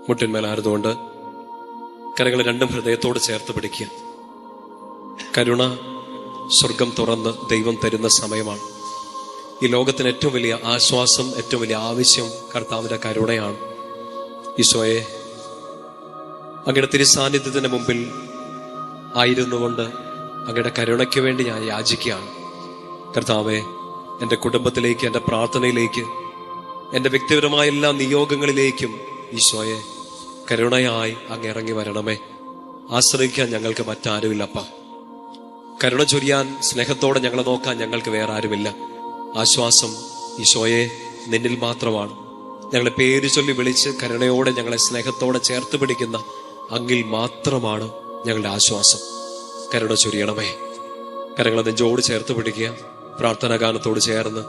മുട്ടിന്മേലായിരുന്നുകൊണ്ട് കരങ്ങൾ രണ്ടും ഹൃദയത്തോട് ചേർത്ത് പിടിക്കുക. കരുണ സ്വർഗം തുറന്ന് ദൈവം തരുന്ന സമയമാണ്. ഈ ലോകത്തിന് ഏറ്റവും വലിയ ആശ്വാസം, ഏറ്റവും വലിയ ആവശ്യം കർത്താവിന്റെ കരുണയാണ്. ഈശോയെ, അങ്ങയുടെ തിരുസാന്നിധ്യത്തിന് മുമ്പിൽ ആയിരുന്നുകൊണ്ട് അങ്ങയുടെ കരുണയ്ക്ക് വേണ്ടി ഞാൻ യാചിക്കുകയാണ്. കർത്താവെ, എൻ്റെ കുടുംബത്തിലേക്ക്, എൻ്റെ പ്രാർത്ഥനയിലേക്ക്, എൻ്റെ വ്യക്തിപരമായ എല്ലാ നിയോഗങ്ങളിലേക്കും ഈശോയെ കരുണയായി അങ്ങ് ഇറങ്ങി വരണമേ. ആശ്രയിക്കാൻ ഞങ്ങൾക്ക് മറ്റാരുമില്ലപ്പ. കരുണ ചൊരിയാൻ, സ്നേഹത്തോടെ ഞങ്ങളെ നോക്കാൻ ഞങ്ങൾക്ക് വേറെ ആരുമില്ല. ആശ്വാസം ഈശോയെ നിന്നിൽ മാത്രമാണ്. ഞങ്ങളെ പേര് ചൊല്ലി വിളിച്ച് കരുണയോടെ ഞങ്ങളെ സ്നേഹത്തോടെ ചേർത്ത് പിടിക്കുന്ന അങ്ങിൽ മാത്രമാണ് ഞങ്ങളുടെ ആശ്വാസം. കരുണ ചൊരിയണമേ. കരങ്ങളെ നെഞ്ചോട് ചേർത്ത് പിടിക്കുക. പ്രാർത്ഥനാ ഗാനത്തോട് ചേർന്ന്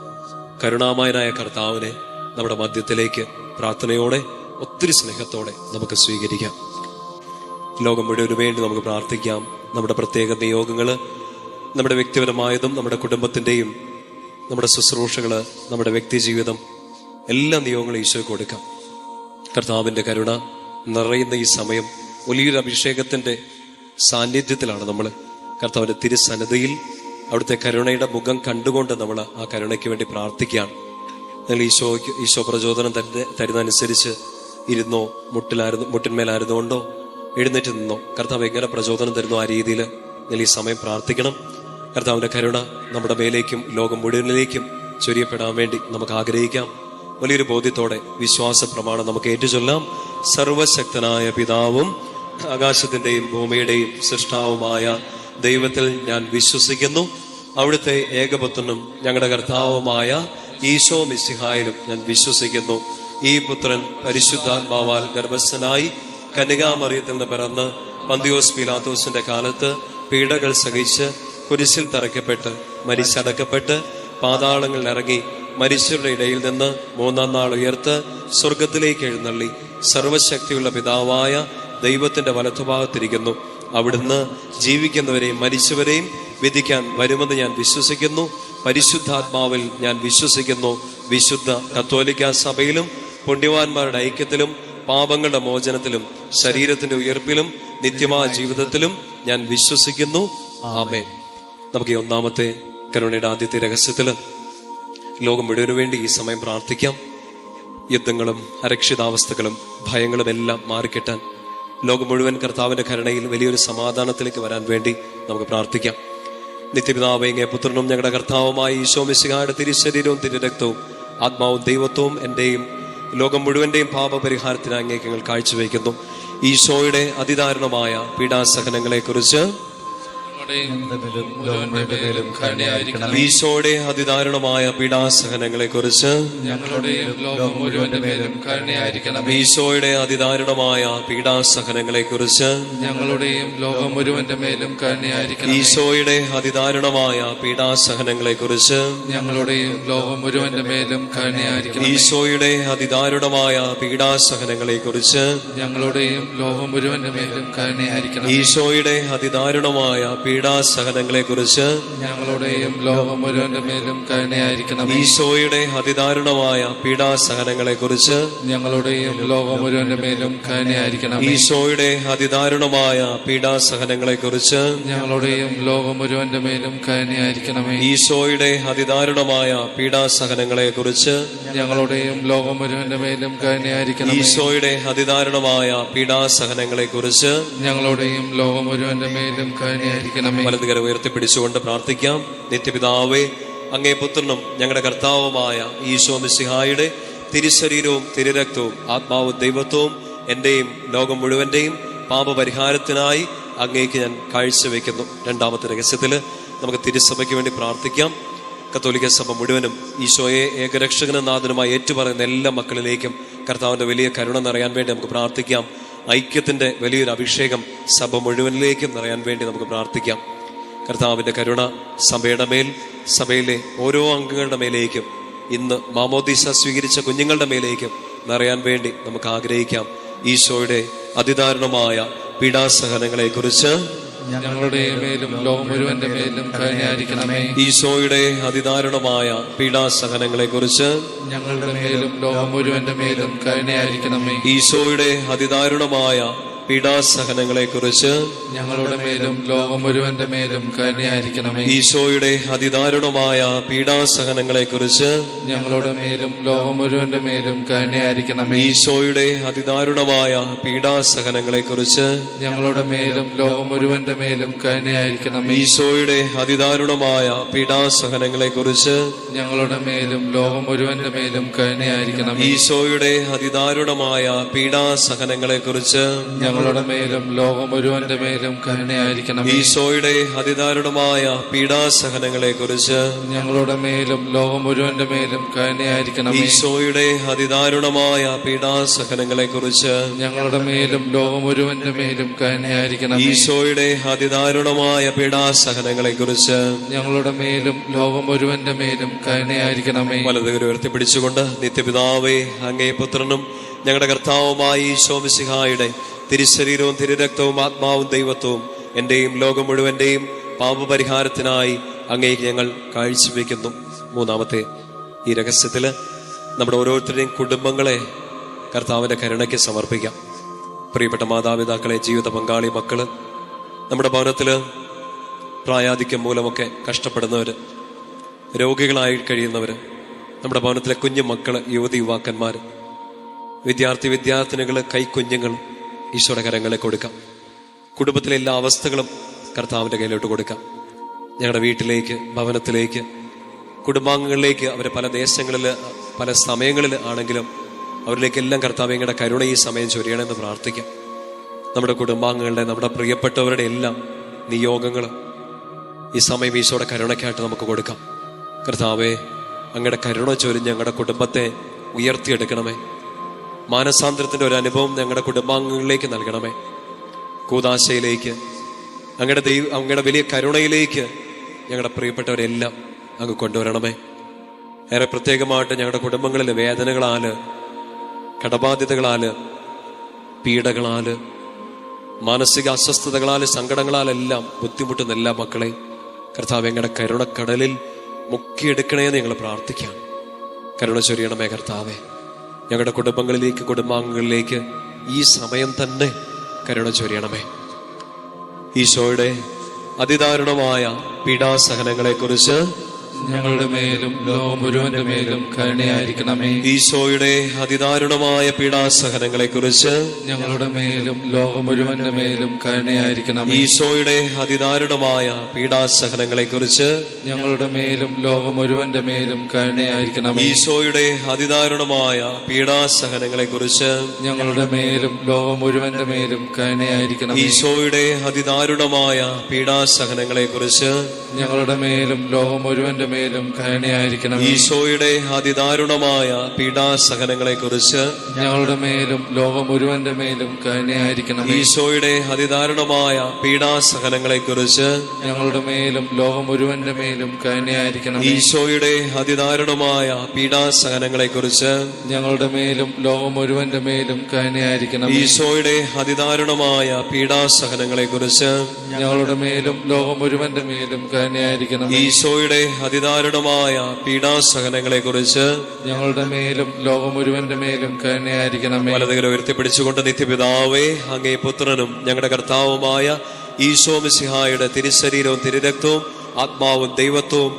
കരുണാമയനായ കർത്താവിനെ നമ്മുടെ മധ്യത്തിലേക്ക് പ്രാർത്ഥനയോടെ, ഒത്തിരി സ്നേഹത്തോടെ നമുക്ക് സ്വീകരിക്കാം. ലോകം മുഴുവന് വേണ്ടി നമുക്ക് പ്രാർത്ഥിക്കാം. നമ്മുടെ പ്രത്യേക നിയോഗങ്ങള്, നമ്മുടെ വ്യക്തിപരമായതും നമ്മുടെ കുടുംബത്തിന്റെയും, നമ്മുടെ ശുശ്രൂഷകള്, നമ്മുടെ വ്യക്തി ജീവിതം, എല്ലാ നിയോഗങ്ങളും ഈശോയ്ക്ക് കൊടുക്കാം. കർത്താവിന്റെ കരുണ നിറയുന്ന ഈ സമയം വലിയൊരു അഭിഷേകത്തിന്റെ സാന്നിധ്യത്തിലാണ് നമ്മൾ. കർത്താവിന്റെ തിരുസന്നിധിയിൽ അവിടുത്തെ കരുണയുടെ മുഖം കണ്ടുകൊണ്ട് നമ്മൾ ആ കരുണയ്ക്ക് വേണ്ടി പ്രാർത്ഥിക്കുകയാണ്. നിങ്ങൾ ഈശോ പ്രചോദനം തരുന്നതനുസരിച്ച് ഇരുന്നോ, മുട്ടിന്മേലായിരുന്നുകൊണ്ടോ എഴുന്നേറ്റ് നിന്നോ, കർത്താവ് എങ്ങനെ പ്രചോദനം തരുന്നോ ആ രീതിയിൽ നിങ്ങൾ ഈ സമയം പ്രാർത്ഥിക്കണം. കർത്താവിന്റെ കരുണ നമ്മുടെ മേലേക്കും ലോകം മുഴുവനിലേക്കും ചൊരിയപ്പെടാൻ വേണ്ടി നമുക്ക് ആഗ്രഹിക്കാം. വലിയൊരു ബോധ്യത്തോടെ വിശ്വാസ പ്രമാണം നമുക്ക് ഏറ്റുചൊല്ലാം. സർവശക്തനായ പിതാവും ആകാശത്തിന്റെയും ഭൂമിയുടെയും സൃഷ്ടാവുമായ ദൈവത്തിൽ ഞാൻ വിശ്വസിക്കുന്നു. അവിടുത്തെ ഏകപുത്രനും ഞങ്ങളുടെ കർത്താവുമായ ഈശോ മിശിഹായിലും ഞാൻ വിശ്വസിക്കുന്നു. ഈ പുത്രൻ പരിശുദ്ധാത്മാവാൽ ഗർഭസ്ഥനായി കന്യകാമറിയത്തിൽ നിന്ന് പിറന്ന് പന്തിയോസ് പീലാത്തോസിന്റെ കാലത്ത് പീഡകൾ സഹിച്ച് കുരിശിൽ തറയ്ക്കപ്പെട്ട് മരിച്ചടക്കപ്പെട്ട് പാതാളങ്ങളിൽ ഇറങ്ങി മരിച്ചവരുടെ ഇടയിൽ നിന്ന് മൂന്നാം നാൾ ഉയർത്ത് സ്വർഗത്തിലേക്ക് എഴുന്നള്ളി സർവശക്തിയുള്ള പിതാവായ ദൈവത്തിന്റെ വലത്തുഭാഗത്തിരിക്കുന്നു. അവിടുന്ന് ജീവിക്കുന്നവരെയും മരിച്ചവരെയും വിധിക്കാൻ വരുമെന്ന് ഞാൻ വിശ്വസിക്കുന്നു. പരിശുദ്ധാത്മാവിൽ ഞാൻ വിശ്വസിക്കുന്നു. വിശുദ്ധ കത്തോലിക്ക സഭയിലും പുണ്യവാന്മാരുടെ ഐക്യത്തിലും പാപങ്ങളുടെ മോചനത്തിലും ശരീരത്തിന്റെ ഉയർപ്പിലും നിത്യമായ ജീവിതത്തിലും ഞാൻ വിശ്വസിക്കുന്നു. ആമേൻ. നമുക്ക് ഈ ഒന്നാമത്തെ കരുണയുടെ ആദ്യത്തെ രഹസ്യത്തില് ലോകം മുഴുവനു വേണ്ടി ഈ സമയം പ്രാർത്ഥിക്കാം. യുദ്ധങ്ങളും അരക്ഷിതാവസ്ഥകളും ഭയങ്ങളും എല്ലാം മാറിക്കിട്ടാൻ, ലോകം മുഴുവൻ കർത്താവിന്റെ കരുണയിൽ വലിയൊരു സമാധാനത്തിലേക്ക് വരാൻ വേണ്ടി നമുക്ക് പ്രാർത്ഥിക്കാം. നിത്യപിതാവേ, അങ്ങേ പുത്രനും ഞങ്ങളുടെ കർത്താവുമായ ഈശോ മിശിഹായുടെ തിരുശരീരവും തിരുരക്തവും ആത്മാവും ദൈവത്വവും എന്റെയും ലോകം മുഴുവന്റെയും പാപപരിഹാരത്തിന് അങ്ങേക്ക് ഞങ്ങൾ കാഴ്ചവെക്കുന്നു. ഈശോയുടെ അതിദാരുണമായ പീഡാസഹനങ്ങളെ കുറിച്ച്, ഈശോയുടെ അതിദാരുണമായ പീഡാസഹനങ്ങളെ കുറിച്ച്, ഈശോയുടെ അതിദാരുണമായ പീഡാസഹനങ്ങളെ കുറിച്ച്, ഈശോയുടെ അതിദാരുണമായ പീഡാസഹനങ്ങളെ കുറിച്ച്, ഈശോയുടെ അതിദാരുണമായ പീഡാസഹനങ്ങളെ കുറിച്ച്, ഈശോയുടെ അതിദാരുണമായ പീഡാസഹനങ്ങളെ കുറിച്ച്, ലോകം മുഴുവന്റെ മേലും കരുണയായിരിക്കണം. ഈശോയുടെ അതിദാരുണമായ പീഡാസഹനങ്ങളെ കുറിച്ച്, ഞങ്ങളുടെയും ലോകം മുഴുവന്റെ മേലും കരുണയായിരിക്കണം. ഈശോയുടെ അതിദാരുണമായ പീഡാസഹനങ്ങളെ കുറിച്ച്, ഞങ്ങളുടെയും ലോകം മുഴുവന്റെ മേലും കരുണയായിരിക്കണമേ. ഈശോയുടെ അതിദാരുണമായ പീഡാസഹനങ്ങളെ കുറിച്ച്, ഞങ്ങളുടെയും ലോകം മുഴുവന്റെ മേലും കരുണയായിരിക്കണം. ഈശോയുടെ അതിദാരുണമായ പീഡാസഹനങ്ങളെ കുറിച്ച്, ഞങ്ങളുടെയും ലോകം മുഴുവന്റെ മേലും കരുണയായിരിക്കണമേ. വലതുകര ഉയർത്തിപ്പിടിച്ചുകൊണ്ട് പ്രാർത്ഥിക്കാം. നിത്യപിതാവേ, അങ്ങേ പുത്രനും ഞങ്ങളുടെ കർത്താവുമായ ഈശോ മിശിഹായുടെ തിരുശരീരവും തിരുരക്തവും ആത്മാവും ദൈവത്വവും എന്റെയും ലോകം മുഴുവന്റെയും പാപപരിഹാരത്തിനായി അങ്ങേക്ക് ഞാൻ കാഴ്ചവെക്കുന്നു. രണ്ടാമത്തെ രഹസ്യത്തില് നമുക്ക് തിരുസഭയ്ക്ക് വേണ്ടി പ്രാർത്ഥിക്കാം. കത്തോലിക്ക സഭ മുഴുവനും ഈശോയെ ഏകരക്ഷകനും നാഥനുമായി ഏറ്റുപറയുന്ന എല്ലാ മക്കളിലേക്കും കർത്താവിന്റെ വലിയ കരുണ നിറയാൻ വേണ്ടി നമുക്ക് പ്രാർത്ഥിക്കാം. ഐക്യത്തിന്റെ വലിയൊരു അഭിഷേകം സഭ മുഴുവനിലേക്കും നിറയാൻ വേണ്ടി നമുക്ക് പ്രാർത്ഥിക്കാം. കർത്താവിന്റെ കരുണ സഭയുടെ മേൽ, സഭയിലെ ഓരോ അംഗങ്ങളുടെ മേലേക്കും, ഇന്ന് മാമോദീസ സ്വീകരിച്ച കുഞ്ഞുങ്ങളുടെ മേലേക്കും നിറയാൻ വേണ്ടി നമുക്ക് ആഗ്രഹിക്കാം. ഈശോയുടെ അതിദാരുണമായ പീഡാസഹനങ്ങളെ കുറിച്ച്, ഞങ്ങളുടെ മേലും ലോകം മുഴുവന്റെ മേലും കരുണയായിരിക്കണമേ. ഈശോയുടെ അതിദാരുണമായ പീഡാസഹനങ്ങളെ കുറിച്ച് ഞങ്ങളുടെ മേലും ലോകം മുഴുവന്റെ മേലും കരുണയായിരിക്കണമേ. ഈശോയുടെ അതിദാരുണമായ പീഡാസഹനങ്ങളെ കുറിച്ച് ഞങ്ങളുടെ മേലും ലോകം മുഴുവന്റെ മേലും കരുണയായിരിക്കണമേ. ഈശോയുടെ അതിദാരുണമായ പീഡാസഹനങ്ങളെ കുറിച്ച് ഞങ്ങളുടെ മേലും ലോകം മുഴുവന്റെ മേലും കരുണയായിരിക്കണമേ. ഈശോയുടെ അതിദാരുണമായ പീഡാസഹനങ്ങളെ കുറിച്ച് ഞങ്ങളുടെ മേലും ലോകം മുഴുവന്റെ മേലും കരുണയായിരിക്കണമേ. ഈശോയുടെ അതിദാരുണമായ പീഡാസഹനങ്ങളെ കുറിച്ച് ഞങ്ങളുടെ മേലും ലോകം മുഴുവന്റെ മേലും കരുണയായിരിക്കണമേ. ഈശോയുടെ അതിദാരുണമായ പീഡാസഹനങ്ങളെ കുറിച്ച് ഞങ്ങളുടെ മേലും ലോകം മുഴുവന്റെ മേലും കരുണയായിരിക്കണമേ. ഈശോയുടെ അതിദാരുണമായ പീഡാസഹനങ്ങളെ കുറിച്ച് ഞങ്ങളുടെ മേലും ലോകം മുഴുവന്റെ മേലും കരുണയായിരിക്കണമേ. ഈശോയുടെ അതിദാരുണമായ പീഡാസഹനങ്ങളെ കുറിച്ച് ഞങ്ങളുടെ മേലും ലോകം മുഴുവന്റെ മേലും കരുണയായിരിക്കണമേ. ഈശോയുടെ അതിദാരുണമായ പീഡാസഹനങ്ങളെ കുറിച്ച് ഞങ്ങളുടെ മേലും ലോകം മുഴുവന്റെ മേലും കരുണയായിരിക്കണമേ. വലതുകരം ഉയർത്തിപ്പിടിച്ചുകൊണ്ട് നിത്യപിതാവേ, അങ്ങേ പുത്രനും ഞങ്ങളുടെ കർത്താവുമായ ഈശോ മിശിഹായുടെ തിരുശരീരവും തിരുരക്തവും ആത്മാവും ദൈവത്വവും എന്റെയും ലോകം മുഴുവന്റെയും പാപപരിഹാരത്തിനായി അങ്ങേക്ക് ഞങ്ങൾ കാഴ്ചവെക്കുന്നു. മൂന്നാമത്തെ ഈ രഹസ്യത്തില് നമ്മുടെ ഓരോരുത്തരുടെയും കുടുംബങ്ങളെ കർത്താവിന്റെ കരുണയ്ക്ക് സമർപ്പിക്കാം. പ്രിയപ്പെട്ട മാതാപിതാക്കളെ, ജീവിത പങ്കാളി, മക്കള്, നമ്മുടെ ഭവനത്തില് പ്രായാധിക്യം മൂലമൊക്കെ കഷ്ടപ്പെടുന്നവര്, രോഗികളായി കഴിയുന്നവര്, നമ്മുടെ ഭവനത്തിലെ കുഞ്ഞു മക്കള്, യുവതി യുവാക്കന്മാര്, വിദ്യാർത്ഥിനികള്, കൈക്കുഞ്ഞുങ്ങൾ ഈശോയുടെ കരങ്ങളെ കൊടുക്കാം. കുടുംബത്തിലെ എല്ലാ അവസ്ഥകളും കർത്താവിന്റെ കയ്യിലോട്ട് കൊടുക്കാം. ഞങ്ങളുടെ വീട്ടിലേക്ക്, ഭവനത്തിലേക്ക്, കുടുംബാംഗങ്ങളിലേക്ക്, അവരെ പല ദേശങ്ങളിൽ, പല സമയങ്ങളിൽ ആണെങ്കിലും അവരിലേക്കെല്ലാം കർത്താവ് ഞങ്ങളുടെ കരുണ ഈ സമയം ചൊരിയണമെന്ന് പ്രാർത്ഥിക്കാം. നമ്മുടെ കുടുംബാംഗങ്ങളുടെ, നമ്മുടെ പ്രിയപ്പെട്ടവരുടെ എല്ലാം നിയോഗങ്ങൾ ഈ സമയം ഈശോയുടെ കരുണയ്ക്കായിട്ട് നമുക്ക് കൊടുക്കാം. കർത്താവേ, അങ്ങയുടെ കരുണ ചൊരിഞ്ഞ് ഞങ്ങളുടെ കുടുംബത്തെ ഉയർത്തിയെടുക്കണമേ. മാനസാന്തരത്തിന്റെ ഒരു അനുഭവം ഞങ്ങളുടെ കുടുംബാംഗങ്ങളിലേക്ക് നൽകണമേ. കൂദാശയിലേക്ക്, അങ്ങയുടെ വലിയ കരുണയിലേക്ക് ഞങ്ങളുടെ പ്രിയപ്പെട്ടവരെല്ലാം അങ്ങ് കൊണ്ടുവരണമേ. ഏറെ പ്രത്യേകമായിട്ട് ഞങ്ങളുടെ കുടുംബങ്ങളിൽ വേദനകളാല്, കടബാധ്യതകളാല്, പീഡകളാല്, മാനസിക അസ്വസ്ഥതകളാല്, സങ്കടങ്ങളാലെല്ലാം ബുദ്ധിമുട്ടുന്ന എല്ലാ മക്കളെ കർത്താവ് ഞങ്ങളുടെ കരുണക്കടലിൽ മുക്കിയെടുക്കണേന്ന് ഞങ്ങൾ പ്രാർത്ഥിക്കാം. കരുണ ചൊരിയണമേ കർത്താവേ. ഞങ്ങളുടെ കുടുംബങ്ങളിലേക്ക്, കുടുംബാംഗങ്ങളിലേക്ക് ഈ സമയം തന്നെ കരുണ ചൊരിയണമേ. ഈശോയുടെ അതിദാരുണമായ പീഡാസഹനങ്ങളെ കുറിച്ച് ഞങ്ങളുടെ മേലും ലോകം മുഴുവന്റെ മേലും കരുണയായിരിക്കണമേ. ഈശോയുടെ അതിദാരുണമായ പീഡാസഹനങ്ങളെ കുറിച്ച് ഞങ്ങളുടെ മേലും ലോകം മുഴുവന്റെ മേലും കരുണയായിരിക്കണമേ. ഈശോയുടെ അതിദാരുണമായ പീഡാസഹനങ്ങളെ കുറിച്ച് ഞങ്ങളുടെ മേലും ലോകം മുഴുവന്റെ മേലും കരുണയായിരിക്കണമേ. ഈശോയുടെ അതിദാരുണമായ പീഡാസഹനങ്ങളെ കുറിച്ച് ഞങ്ങളുടെ മേലും ലോകം മുഴുവന്റെ മേലും കരുണയായിരിക്കണമേ. ഈശോയുടെ അതിദാരുണമായ പീഡാസഹനങ്ങളെ കുറിച്ച് ഞങ്ങളുടെ മേലും ലോകം മുഴുവന്റെ മേലും കരുണയായിരിക്കണം. ഈശോയുടെ അതിദാരുണമായ പീഡാസഹനങ്ങളെ കുറിച്ച് ഞങ്ങളുടെ മേലും ലോകം മുഴുവന്റെ മേലും കരുണയായിരിക്കണം. ഈശോയുടെ അതിദാരുണമായ പീഡാസഹനങ്ങളെ കുറിച്ച് ഞങ്ങളുടെ മേലും ലോകം മുഴുവന്റെ മേലും കരുണയായിരിക്കണം. ഈശോയുടെ അതിദാരുണമായ പീഡാസഹനങ്ങളെ കുറിച്ച് ഞങ്ങളുടെ മേലും ലോകം മുഴുവന്റെ മേലും കരുണയായിരിക്കണം. ഈശോയുടെ അതിദാരുണമായ പീഡാസഹനങ്ങളെ കുറിച്ച് ഞങ്ങളുടെ മേലും ലോകം മുഴുവന്റെ മേലും കരുണയായിരിക്കണം. ഈശോയുടെ അതിദാരുണമായ പീഡാസഹനങ്ങളെ കുറിച്ച് ഞങ്ങളുടെ മേലും ലോകം മുഴുവന്റെ മേലും കരുണയായിരിക്കണം. വലതുകരം ഉയർത്തിപ്പിടിച്ചുകൊണ്ട് നിത്യപിതാവേ, അങ്ങേ പുത്രനും ഞങ്ങളുടെ കർത്താവുമായ ഈശോ മിശിഹായുടെ തിരുശരീരവും തിരുരക്തവും ആത്മാവും ദൈവത്വവും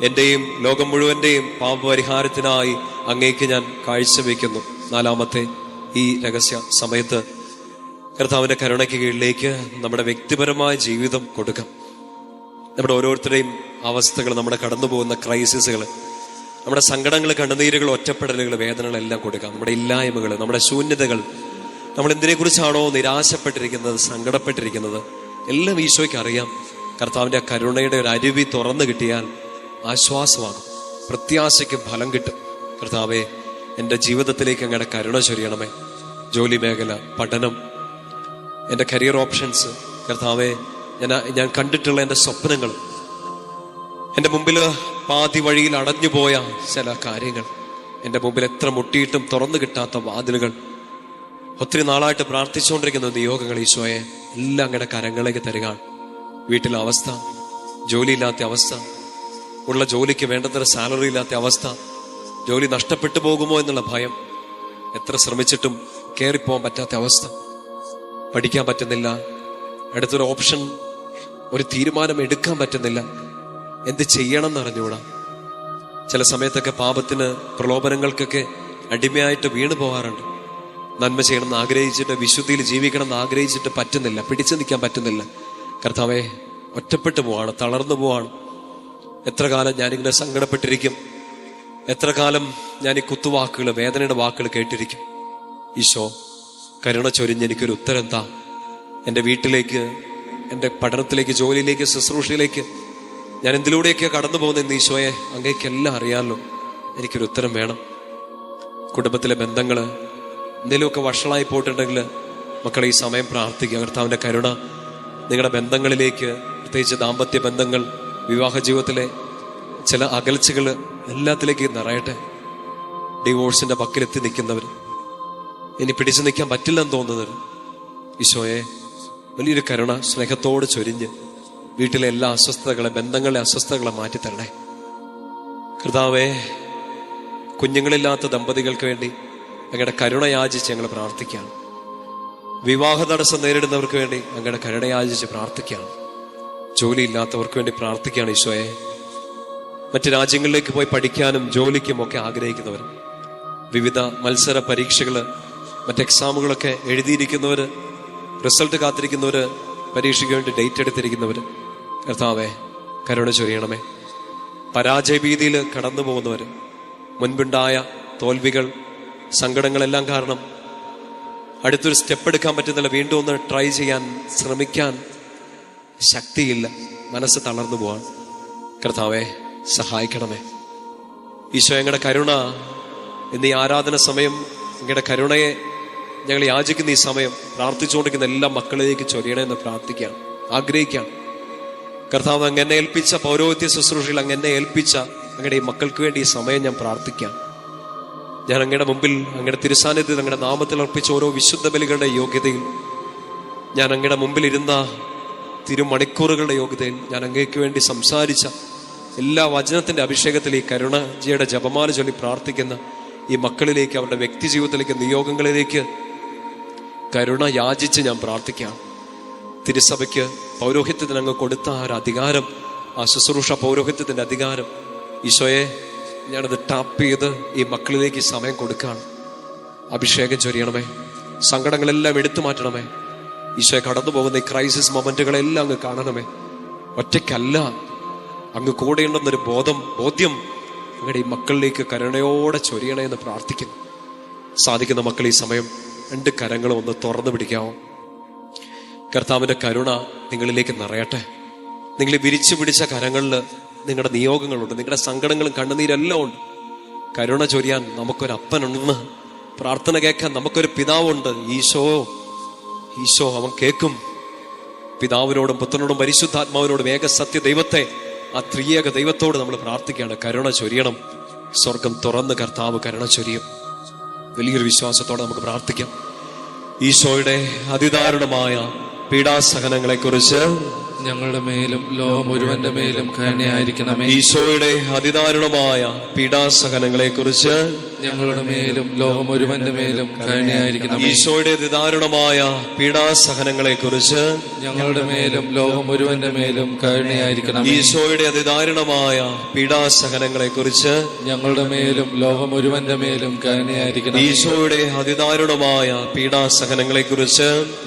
എന്റെയും ലോകം മുഴുവന്റെയും പാപപരിഹാരത്തിനായി അങ്ങേക്ക് ഞാൻ കാഴ്ചവെക്കുന്നു. നാലാമത്തെ ഈ രഹസ്യ സമയത്ത് കർത്താവിന്റെ കരുണയ്ക്ക് കീഴിലേക്ക് നമ്മുടെ വ്യക്തിപരമായ ജീവിതം കൊടുക്കാം. നമ്മുടെ ഓരോരുത്തരുടെയും അവസ്ഥകൾ, നമ്മുടെ കടന്നു പോകുന്ന ക്രൈസിസുകൾ, നമ്മുടെ സങ്കടങ്ങൾ, കണ്ണുനീരുകൾ, ഒറ്റപ്പെടലുകൾ, വേദനകളെല്ലാം കൊടുക്കാം. നമ്മുടെ ഇല്ലായ്മകൾ, നമ്മുടെ ശൂന്യതകൾ, നമ്മൾ എന്തിനെക്കുറിച്ചാണോ നിരാശപ്പെട്ടിരിക്കുന്നത്, സങ്കടപ്പെട്ടിരിക്കുന്നത്, എല്ലാം ഈശോയ്ക്ക് അറിയാം. കർത്താവിന്റെ കരുണയുടെ ഒരു അരുവി തുറന്നു കിട്ടിയാൽ ആശ്വാസമാകും, പ്രത്യാശയ്ക്ക് ഫലം കിട്ടും. കർത്താവെ, എൻ്റെ ജീവിതത്തിലേക്ക് അങ്ങയുടെ കരുണ ചൊരിയണമേ. ജോലി മേഖല, പഠനം, എൻ്റെ കരിയർ ഓപ്ഷൻസ്, കർത്താവെ, ഞാൻ കണ്ടിട്ടുള്ള എൻ്റെ സ്വപ്നങ്ങൾ, എൻ്റെ മുമ്പിൽ പാതി വഴിയിൽ അടഞ്ഞുപോയ ചില കാര്യങ്ങൾ, എൻ്റെ മുമ്പിൽ എത്ര മുട്ടിയിട്ടും തുറന്നു കിട്ടാത്ത വാതിലുകൾ, ഒത്തിരി നാളായിട്ട് പ്രാർത്ഥിച്ചുകൊണ്ടിരിക്കുന്ന നിയോഗങ്ങൾ, ഈശോയെ എല്ലാം അങ്ങയുടെ കരങ്ങളിലേക്ക് തരിക. വീട്ടിലെ അവസ്ഥ, ജോലിയില്ലാത്ത അവസ്ഥ, ഉള്ള ജോലിക്ക് വേണ്ടത്ര സാലറി ഇല്ലാത്ത അവസ്ഥ, ജോലി നഷ്ടപ്പെട്ടു പോകുമോ എന്നുള്ള ഭയം, എത്ര ശ്രമിച്ചിട്ടും കയറിപ്പോകാൻ പറ്റാത്ത അവസ്ഥ, പഠിക്കാൻ പറ്റുന്നില്ല, അടുത്തൊരു ഓപ്ഷൻ, ഒരു തീരുമാനം എടുക്കാൻ പറ്റുന്നില്ല, എന്ത് ചെയ്യണം എന്നറിഞ്ഞൂടാ. ചില സമയത്തൊക്കെ പാപത്തിന്, പ്രലോഭനങ്ങൾക്കൊക്കെ അടിമയായിട്ട് വീണു പോകാറുണ്ട്. നന്മ ചെയ്യണമെന്ന് ആഗ്രഹിച്ചിട്ട്, വിശുദ്ധിയിൽ ജീവിക്കണം എന്ന് ആഗ്രഹിച്ചിട്ട് പറ്റുന്നില്ല, പിടിച്ചു നിൽക്കാൻ പറ്റുന്നില്ല. കർത്താവേ, ഒറ്റപ്പെട്ടു പോവാണ്, തളർന്നു പോവാണ്. എത്ര കാലം ഞാനിങ്ങനെ സങ്കടപ്പെട്ടിരിക്കും, എത്ര കാലം ഞാൻ ഈ കുത്തുവാക്കുകൾ, വേദനയുടെ വാക്കുകൾ കേട്ടിരിക്കും. ഈശോ, കരുണ ചൊരിഞ്ഞ് എനിക്കൊരു ഉത്തരം താ. എൻ്റെ വീട്ടിലേക്ക്, എൻ്റെ പഠനത്തിലേക്ക്, ജോലിയിലേക്ക്, ശുശ്രൂഷയിലേക്ക് ഞാൻ എന്തിലൂടെയൊക്കെ കടന്നു പോകുന്ന ഈശോയെ, അങ്ങേക്കെല്ലാം അറിയാമല്ലോ, എനിക്കൊരു ഉത്തരം വേണം. കുടുംബത്തിലെ ബന്ധങ്ങൾ എന്തെങ്കിലുമൊക്കെ വഷളായി പോയിട്ടുണ്ടെങ്കിൽ മക്കളെ, ഈ സമയം പ്രാർത്ഥിക്കുക. കർത്താവിൻ്റെ കരുണ നിങ്ങളുടെ ബന്ധങ്ങളിലേക്ക്, പ്രത്യേകിച്ച് ദാമ്പത്യ ബന്ധങ്ങൾ, വിവാഹ ജീവിതത്തിലെ ചില അകൽച്ചകൾ എല്ലാത്തിലേക്ക് നിറയട്ടെ. ഡിവോഴ്സിന്റെ പക്കലെത്തി നിൽക്കുന്നവർ, ഇനി പിടിച്ചു നിൽക്കാൻ പറ്റില്ലെന്ന് തോന്നുന്നവർ, ഈശോയെ വലിയൊരു കരുണ സ്നേഹത്തോട് ചൊരിഞ്ഞ് വീട്ടിലെ എല്ലാ അസ്വസ്ഥതകളെ, ബന്ധങ്ങളിലെ അസ്വസ്ഥതകളെ മാറ്റിത്തരണേ. കർത്താവേ, കുഞ്ഞുങ്ങളില്ലാത്ത ദമ്പതികൾക്ക് വേണ്ടി അങ്ങയുടെ കരുണ യാചിച്ച് ഞങ്ങൾ പ്രാർത്ഥിക്കുകയാണ്. വിവാഹ തടസ്സം നേരിടുന്നവർക്ക് വേണ്ടി അങ്ങയുടെ കരുണ യാചിച്ച് പ്രാർത്ഥിക്കുകയാണ്. ജോലിയില്ലാത്തവർക്ക് വേണ്ടി പ്രാർത്ഥിക്കുകയാണ് ഈശോയെ. മറ്റ് രാജ്യങ്ങളിലേക്ക് പോയി പഠിക്കാനും ജോലിക്കും ഒക്കെ ആഗ്രഹിക്കുന്നവർ, വിവിധ മത്സര പരീക്ഷകൾ, മറ്റ് എക്സാമുകളൊക്കെ എഴുതിയിരിക്കുന്നവർ, റിസൾട്ട് കാത്തിരിക്കുന്നവർ, പരീക്ഷയ്ക്ക് വേണ്ടി ഡേറ്റ് എടുത്തിരിക്കുന്നവർ, കർത്താവേ കരുണ ചൊരിയണമേ. പരാജയഭീതിയിൽ കടന്നു പോകുന്നവർ, മുൻപുണ്ടായ തോൽവികൾ, സങ്കടങ്ങളെല്ലാം കാരണം അടുത്തൊരു സ്റ്റെപ്പ് എടുക്കാൻ പറ്റുന്നില്ല, വീണ്ടും ഒന്ന് ട്രൈ ചെയ്യാൻ ശ്രമിക്കാൻ ശക്തിയില്ല, മനസ്സ് തളർന്നു പോവാൻ. കർത്താവെ സഹായിക്കണമേ. ഈശോ, ഞങ്ങളുടെ കരുണ എന്നീ ആരാധന സമയം, ഞങ്ങളുടെ കരുണയെ ഞങ്ങൾ യാചിക്കുന്ന ഈ സമയം പ്രാർത്ഥിച്ചുകൊണ്ടിരിക്കുന്ന എല്ലാ മക്കളിലേക്ക് ചൊരിയണമെന്ന് പ്രാർത്ഥിക്കാം, ആഗ്രഹിക്കാം. കർത്താവ്, അങ്ങനെ ഏൽപ്പിച്ച പൗരോഹിത്യ ശുശ്രൂഷയിൽ അങ്ങനെ ഏൽപ്പിച്ച അങ്ങയുടെ ഈ മക്കൾക്ക് വേണ്ടി ഈ സമയം ഞാൻ പ്രാർത്ഥിക്കാം. ഞാൻ അങ്ങയുടെ മുമ്പിൽ, അങ്ങയുടെ തിരുസാന്നിധ്യത്തിൽ, അങ്ങയുടെ നാമത്തിൽ അർപ്പിച്ച ഓരോ വിശുദ്ധ ബലികളുടെ യോഗ്യതയിൽ, ഞാൻ അങ്ങയുടെ മുമ്പിൽ ഇരുന്ന തിരുമണിക്കൂറുകളുടെ യോഗ്യതയിൽ, ഞാൻ അങ്ങേക്ക് വേണ്ടി സംസാരിച്ച എല്ലാ വചനത്തിന്റെ അഭിഷേകത്തിൽ ഈ കരുണജിയുടെ ജപമാല ചൊല്ലി പ്രാർത്ഥിക്കുന്ന ഈ മക്കളിലേക്ക്, അവരുടെ വ്യക്തി ജീവിതത്തിലേക്ക്, നിയോഗങ്ങളിലേക്ക് കരുണ യാചിച്ച് ഞാൻ പ്രാർത്ഥിക്കാം. തിരുസഭയ്ക്ക് പൗരോഹിത്യത്തിന് അങ്ങ് കൊടുത്ത ആ ഒരു അധികാരം, ആ ശുശ്രൂഷ പൗരോഹിത്യത്തിന്റെ അധികാരം, ഈശോയെ ഞാനത് ടാപ്പ് ചെയ്ത് ഈ മക്കളിലേക്ക് ഈ സമയം കൊടുക്കുകയാണ്. അഭിഷേകം ചൊരിയണമേ, സങ്കടങ്ങളെല്ലാം എടുത്തു മാറ്റണമേ. ഈശോയെ, കടന്നു പോകുന്ന ഈ ക്രൈസിസ് മൊമെന്റുകളെല്ലാം അങ്ങ് കാണണമേ. ഒറ്റയ്ക്കല്ല, അങ്ങ് കൂടെയുണ്ടെന്നൊരു ബോധ്യം അങ്ങയുടെ ഈ മക്കളിലേക്ക് കരുണയോടെ ചൊരിയണേ എന്ന് പ്രാർത്ഥിക്കുന്നു. സാധിക്കുന്ന മക്കൾ ഈ സമയം രണ്ട് കരങ്ങളും ഒന്ന് തുറന്നു പിടിക്കാമോ? കർത്താവിന്റെ കരുണ നിങ്ങളിലേക്ക് നിറയട്ടെ. നിങ്ങൾ വിരിച്ചു പിടിച്ച കരങ്ങളിൽ നിങ്ങളുടെ നിയോഗങ്ങളുണ്ട്, നിങ്ങളുടെ സങ്കടങ്ങളും കണ്ണുനീരെല്ലാം ഉണ്ട്. കരുണ ചൊരിയാൻ നമുക്കൊരപ്പനുണ്ടെന്ന്, പ്രാർത്ഥന കേൾക്കാൻ നമുക്കൊരു പിതാവുണ്ട്. ഈശോ അവൻ കേൾക്കും. പിതാവിനോടും പുത്രനോടും പരിശുദ്ധാത്മാവിനോടും ഏക സത്യ ദൈവത്തെ, ആ ത്രിയേക ദൈവത്തോട് നമ്മൾ പ്രാർത്ഥിക്കുകയാണ്, കരുണ ചൊരിയണം. സ്വർഗം തുറന്ന് കർത്താവ് കരുണ ചൊരിയും. വലിയൊരു വിശ്വാസത്തോടെ നമുക്ക് പ്രാർത്ഥിക്കാം. ഈശോയുടെ അതിദാരുണമായ പീഡാസഹനങ്ങളെ കുറിച്ച് ഞങ്ങളുടെ മേലും ലോകം മുഴുവന്റെ മേലും കരുണയായിരിക്കണമേ. ഈശോയുടെ അതിദാരുണമായ പീഡാസഹനങ്ങളെ കുറിച്ച് ഞങ്ങളുടെ മേലും ലോകം മുഴുവന്റെ മേലും കരുണയായിരിക്കണമേ. ഈശോയുടെ അതിദാരുണമായ പീഡാസഹനങ്ങളെ കുറിച്ച് ഞങ്ങളുടെ മേലും ലോകം മുഴുവന്റെ മേലും കരുണയായിരിക്കണമേ. ഈശോയുടെ അതിദാരുണമായ പീഡാസഹനങ്ങളെ കുറിച്ച് ഞങ്ങളുടെ മേലും ലോകം മുഴുവന്റെ മേലും കരുണയായിരിക്കണമേ. ഈശോയുടെ അതിദാരുണമായ പീഡാസഹനങ്ങളെ കുറിച്ച്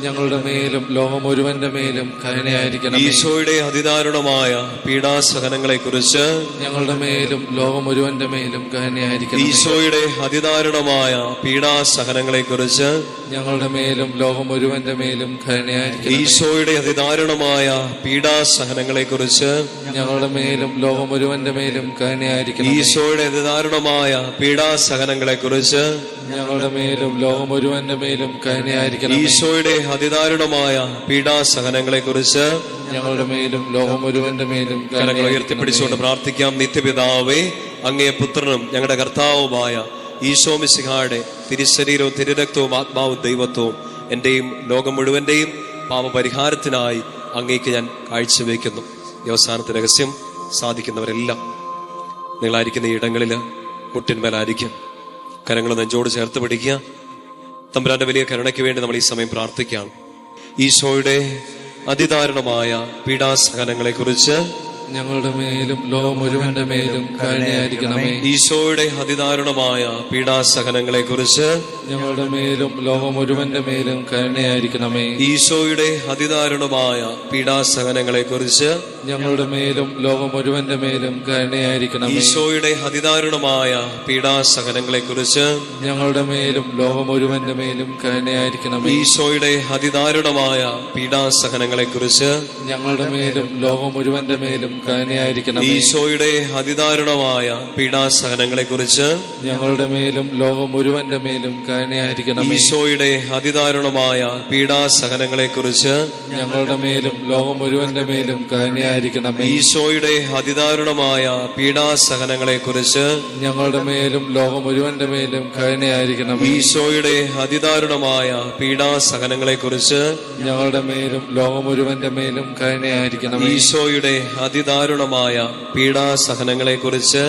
ഞങ്ങളുടെ മേലും ലോകം മുഴുവന്റെ മേലും കരുണയായിരിക്കണം. ഈശോയുടെ അതിദാരുണമായ പീഡാസഹനങ്ങളെ കുറിച്ച് ഞങ്ങളുടെ മേലും ലോകം മുഴുവന്റെ മേലും കരുണയായിരിക്കണം. ഈശോയുടെ അതിദാരുണമായ പീഡാസഹനങ്ങളെ കുറിച്ച് ഞങ്ങളുടെ മേലും ലോകം മുഴുവന്റെ മേലും കരുണയായിരിക്കണം. ഈശോയുടെ അതിദാരുണമായ പീഡാസഹനങ്ങളെ കുറിച്ച് ഞങ്ങളുടെ മേലും ലോകം മുഴുവന്റെ മേലും കരുണയായിരിക്കണം. ഈശോയുടെ അതിദാരുണമായ പീഡാസഹനങ്ങളെ കുറിച്ച് ഞങ്ങളുടെ മേലും ലോകം മുഴുവന്റെ മേലും കരുണയായിരിക്കണം. ഈശോയുടെ അതിദാരുണമായ പീഡാസഹനങ്ങളെ കുറിച്ച് ഞങ്ങളുടെ മേലും ലോകം മുഴുവന്റെ മേലും കരങ്ങൾ ഉയർത്തിപ്പിടിച്ചുകൊണ്ട് പ്രാർത്ഥിക്കാം. നിത്യപിതാവേ, അങ്ങേ പുത്രനും ഞങ്ങളുടെ കർത്താവുമായ ഈശോ മിശിഹായുടെ തിരുശരീരവും തിരുരക്തവും ആത്മാവും ദൈവത്വവും എന്റെയും ലോകം മുഴുവന്റെയും പാപപരിഹാരത്തിനായി അങ്ങേക്ക് ഞാൻ കാഴ്ചവെക്കുന്നു. ഈ അവസാനത്തെ രഹസ്യം സാധിക്കുന്നവരെല്ലാം നിങ്ങളായിരിക്കുന്ന ഈ ഇടങ്ങളിൽ മുട്ടിന്മേലായിരിക്കും. കരങ്ങൾ നെഞ്ചോട് ചേർത്ത് പിടിക്കുക. തമ്പുരാന്റെ വലിയ കരുണയ്ക്ക് വേണ്ടി നമ്മൾ ഈ സമയം പ്രാർത്ഥിക്കുകയാണ്. ഈശോയുടെ അതിദാരുണമായ പീഡാസഹനങ്ങളെ കുറിച്ച് ഞങ്ങളുടെ മേലും ലോകം മുഴുവന്റെ മേലും കരുണയായിരിക്കണമേ. ഈശോയുടെ അതിദാരുണമായ പീഡാസഹനങ്ങളെ കുറിച്ച് ഞങ്ങളുടെ മേലും ലോകം മുഴുവന്റെ മേലും കരുണയായിരിക്കണമേ. ഈശോയുടെ അതിദാരുണമായ പീഡാസഹനങ്ങളെ കുറിച്ച് ഞങ്ങളുടെ മേലും ലോകം മുഴുവന്റെ മേലും കരുണയായിരിക്കണമേ. ഈശോയുടെ അതിദാരുണമായ പീഡാസഹനങ്ങളെ കുറിച്ച് ഞങ്ങളുടെ മേലും ലോകം മുഴുവന്റെ മേലും കരുണയായിരിക്കണമേ. ഈശോയുടെ അതിദാരുണമായ പീഡാസഹനങ്ങളെ കുറിച്ച് ഞങ്ങളുടെ മേലും ലോകം മുഴുവന്റെ മേലും കരുണയായിരിക്കണമേ. ഈശോയുടെ അതിദാരുണമായ പീഡാസഹനങ്ങളെ കുറിച്ച് ഞങ്ങളുടെ മേലും ലോകം മുഴുവന്റെ മേലും കരുണയായിരിക്കണമേ. ഈശോയുടെ അതിദാരുണമായ പീഡാസഹനങ്ങളെ കുറിച്ച് ഞങ്ങളുടെ മേലും ലോകം മുഴുവന്റെ മേലും കരുണയായിരിക്കണമേ. ഈശോയുടെ അതിദാരുണമായ പീഡാസഹനങ്ങളെ കുറിച്ച് ഞങ്ങളുടെ മേലും ലോകം മുഴുവന്റെ മേലും കരുണയായിരിക്കണമേ. ഈശോയുടെ അതിദാരുണമായ പീഡാസഹനങ്ങളെ കുറിച്ച് ഞങ്ങളുടെ മേലും ലോകം മുഴുവന്റെ മേലും കരുണയായിരിക്കണമേ. ഈശോയുടെ അതിദാരുണമായ പീഡാസഹനങ്ങളെ കുറിച്ച്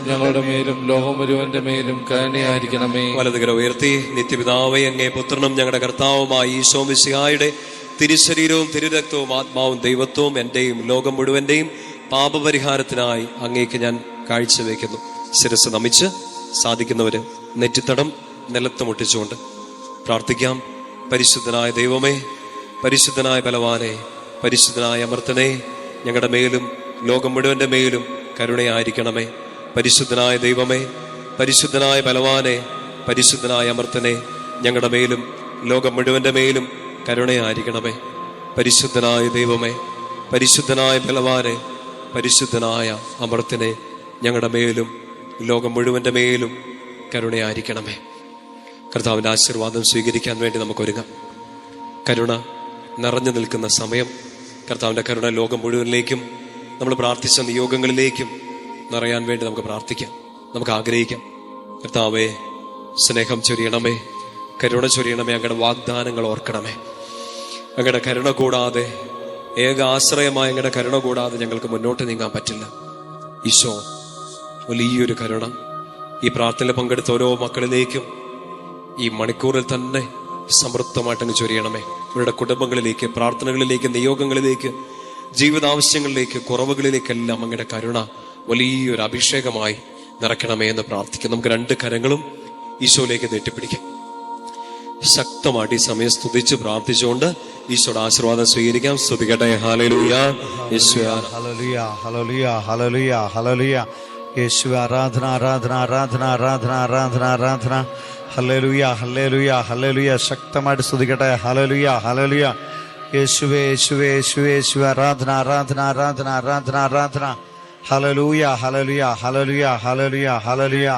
ഞങ്ങളുടെ മേലും ലോകം മുഴുവന്റെ മേലും കരുണയായിരിക്കണമേ. വലതുകര ഉയർത്തി. നിത്യപിതാവേ, അങ്ങേ പുത്രനും ഞങ്ങളുടെ കർത്താവുമായ ഈശോ മിശിഹായുടെ തിരുശരീരവും തിരുരക്തവും ആത്മാവും ദൈവത്വവും എന്റെയും ലോകം മുഴുവന്റെയും പാപപരിഹാരത്തിനായി അങ്ങേക്ക് ഞാൻ കാഴ്ചവെക്കുന്നു. ശിരസ് നമിച്ച് സാധിക്കുന്നവര് നെറ്റിത്തടം നിലത്ത് മുട്ടിച്ചുകൊണ്ട് പ്രാർത്ഥിക്കാം. പരിശുദ്ധനായ ദൈവമേ, പരിശുദ്ധനായ ബലവാനെ, പരിശുദ്ധനായ അമർത്തനെ, ഞങ്ങളുടെ മേലും ലോകം മുഴുവന്റെ മേലും കരുണയായിരിക്കണമേ. പരിശുദ്ധനായ ദൈവമേ, പരിശുദ്ധനായ ബലവാനെ, പരിശുദ്ധനായ അമർത്തനെ, ഞങ്ങളുടെ മേലും ലോകം മുഴുവന്റെ മേലും കരുണയായിരിക്കണമേ. പരിശുദ്ധനായ ദൈവമേ, പരിശുദ്ധനായ ബലവാനെ, പരിശുദ്ധനായ അമർത്തനെ, ഞങ്ങളുടെ മേലും ലോകം മുഴുവന്റെ മേലും കരുണയായിരിക്കണമേ. കർത്താവിന്റെ ആശീർവാദം സ്വീകരിക്കാൻ വേണ്ടി നമുക്കൊരുങ്ങാം. കരുണ നിറഞ്ഞു നിൽക്കുന്ന സമയം. കർത്താവിന്റെ കരുണ ലോകം മുഴുവനിലേക്കും നമ്മൾ പ്രാർത്ഥിച്ച നിയോഗങ്ങളിലേക്കും നിറയാൻ വേണ്ടി നമുക്ക് പ്രാർത്ഥിക്കാം, നമുക്ക് ആഗ്രഹിക്കാം. കർത്താവേ, സ്നേഹം ചൊരിയണമേ, കരുണ ചൊരിയണമേ. അങ്ങയുടെ വാഗ്ദാനങ്ങൾ ഓർക്കണമേ. അങ്ങയുടെ കരുണ കൂടാതെ, ഏക ആശ്രയമായ അങ്ങയുടെ കരുണ കൂടാതെ ഞങ്ങൾക്ക് മുന്നോട്ട് നീങ്ങാൻ പറ്റില്ല. ഈശോ, വലിയൊരു കരുണ ഈ പ്രാർത്ഥനയിൽ പങ്കെടുത്ത ഓരോ മക്കളിലേക്കും ഈ മണിക്കൂറിൽ തന്നെ സമൃദ്ധമായിട്ടങ്ങ് ചൊരിയണമേ. ഇവരുടെ കുടുംബങ്ങളിലേക്ക്, പ്രാർത്ഥനകളിലേക്ക്, നിയോഗങ്ങളിലേക്ക്, ജീവിതാവശ്യങ്ങളിലേക്ക്, കുറവുകളിലേക്കെല്ലാം അങ്ങയുടെ കരുണ വലിയൊരു അഭിഷേകമായി നിറയ്ക്കണമേ എന്ന് പ്രാർത്ഥിക്കാം. നമുക്ക് രണ്ട് കരങ്ങളും ഈശോയിലേക്ക് നീട്ടിപ്പിടിക്കാം. ശക്തമായിട്ട് ഈ സമയം സ്തുതിച്ച് പ്രാർത്ഥിച്ചുകൊണ്ട് ഈശോയുടെ ആശീർവാദം സ്വീകരിക്കാം. സ്തുതിക്കട്ടെ. ഹല്ലേലൂയ, യേശുവേ ഹല്ലേലൂയ, ഹല്ലേലൂയ, ഹല്ലേലൂയ, ഹല്ലേലൂയ. യേശുവേ ആരാധന, ആരാധന, ആരാധന, ആരാധന, ആരാധന, ആരാധന. ഹല്ലേലൂയ, ഹല്ലേലൂയ, ഹല്ലേലൂയ. ശക്തമായിട്ട് സ്തുതിക്കട്ടെ. ഹല്ലേലൂയ, ഹല്ലേലൂയ. യേശുവേ, യേശുവേ, യേശുവേ, യേശുവേ. ആരാധന, ആരാധന, ആരാധന, ആരാധന, ആരാധന. ഹല്ലേലൂയ, ഹല്ലേലൂയ, ഹല്ലേലൂയ, ഹല്ലേലൂയ, ഹല്ലേലൂയ.